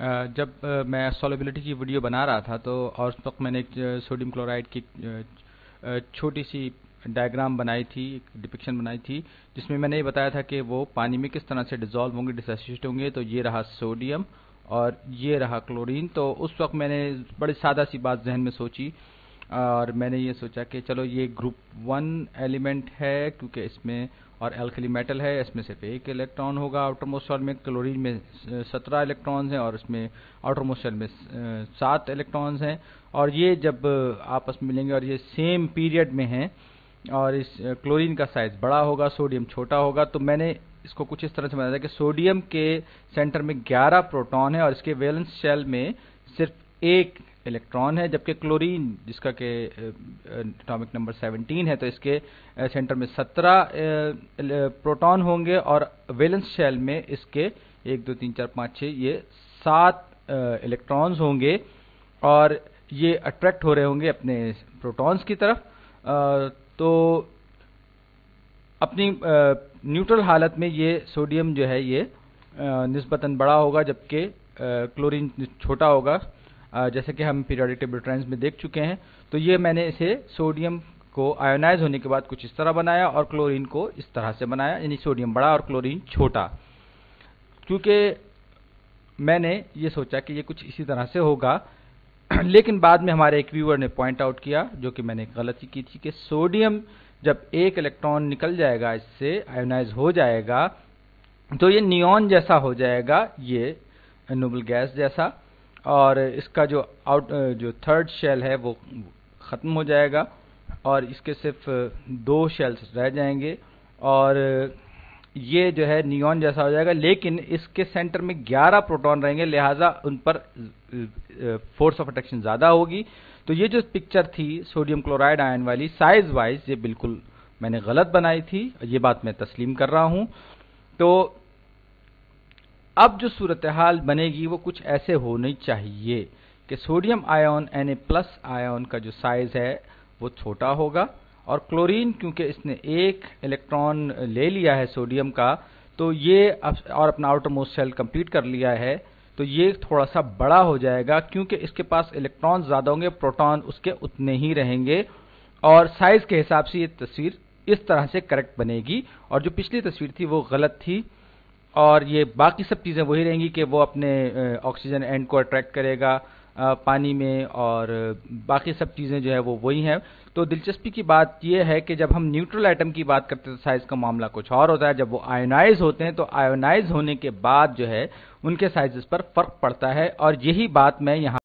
जब मैं सॉल्युबिलिटी की वीडियो बना रहा था तो और उस वक्त मैंने एक सोडियम क्लोराइड की छोटी सी डायग्राम बनाई थी, एक डिपिक्शन बनाई थी, जिसमें मैंने ये बताया था कि वो पानी में किस तरह से डिसॉल्व होंगे, डिसोसिएट होंगे। तो ये रहा सोडियम और ये रहा क्लोरीन। तो उस वक्त मैंने बड़ी सादा सी बात जहन में सोची और मैंने ये सोचा कि चलो ये ग्रुप 1 एलिमेंट है, क्योंकि इसमें और एल्कली मेटल है, इसमें सिर्फ एक इलेक्ट्रॉन होगा आउटर मोस्ट शेल में। क्लोरीन में 17 इलेक्ट्रॉन्स हैं और इसमें आउटर मोस्ट शेल में 7 इलेक्ट्रॉन्स हैं। और ये जब आपस में मिलेंगे और ये सेम पीरियड में हैं और इस क्लोरीन का साइज बड़ा होगा, सोडियम छोटा होगा। तो मैंने इसको कुछ इस तरह से बनाया था कि सोडियम के सेंटर में 11 प्रोटॉन है और इसके वैलेंस शेल में सिर्फ एक इलेक्ट्रॉन है, जबकि क्लोरीन जिसका के एटॉमिक नंबर 17 है, तो इसके सेंटर में 17 प्रोटॉन होंगे और वैलेंस शेल में इसके 1 2 3 4 5 6 ये 7 इलेक्ट्रॉन्स होंगे और ये अट्रैक्ट हो रहे होंगे अपने प्रोटॉन्स की तरफ। तो अपनी न्यूट्रल हालत में ये सोडियम जो है ये निस्बतन बड़ा होगा, जबकि क्लोरीन छोटा होगा, जैसे कि हम पीरियोडिक टेबल ट्रेंड्स में देख चुके हैं। तो ये मैंने इसे सोडियम को आयोनाइज होने के बाद कुछ इस तरह बनाया और क्लोरीन को इस तरह से बनाया, यानी सोडियम बड़ा और क्लोरीन छोटा। क्योंकि मैंने ये सोचा कि ये कुछ इसी तरह से होगा, लेकिन बाद में हमारे एक व्यूअर ने पॉइंट आउट किया, जो कि मैंने गलती की थी, कि सोडियम जब एक इलेक्ट्रॉन निकल जाएगा, इससे आयोनाइज हो जाएगा, तो ये नियॉन जैसा हो जाएगा, ये नोबल गैस जैसा, और इसका जो थर्ड शेल है वो ख़त्म हो जाएगा और इसके सिर्फ 2 शेल्स रह जाएंगे और ये जो है नियॉन जैसा हो जाएगा। लेकिन इसके सेंटर में 11 प्रोटॉन रहेंगे, लिहाजा उन पर फोर्स ऑफ अट्रैक्शन ज़्यादा होगी। तो ये जो पिक्चर थी सोडियम क्लोराइड आयन वाली, साइज वाइज ये बिल्कुल मैंने गलत बनाई थी, ये बात मैं तस्लीम कर रहा हूँ। तो अब जो सूरत हाल बनेगी वो कुछ ऐसे होनी चाहिए कि सोडियम आयन Na+ आयन का जो साइज है वो छोटा होगा और क्लोरीन, क्योंकि इसने एक इलेक्ट्रॉन ले लिया है सोडियम का, तो ये और अपना आउटर मोस्ट शेल कंप्लीट कर लिया है, तो ये थोड़ा सा बड़ा हो जाएगा, क्योंकि इसके पास इलेक्ट्रॉन ज़्यादा होंगे, प्रोटॉन उसके उतने ही रहेंगे और साइज के हिसाब से ये तस्वीर इस तरह से करेक्ट बनेगी। और जो पिछली तस्वीर थी वो गलत थी और ये बाकी सब चीज़ें वही रहेंगी कि वो अपने ऑक्सीजन एंड को अट्रैक्ट करेगा पानी में और बाकी सब चीज़ें जो है वो वही हैं। तो दिलचस्पी की बात यह है कि जब हम न्यूट्रल एटम की बात करते हैं तो साइज़ का मामला कुछ और होता है। जब वो आयोनाइज होते हैं तो आयोनाइज होने के बाद जो है उनके साइजेस पर फ़र्क पड़ता है और यही बात मैं यहाँ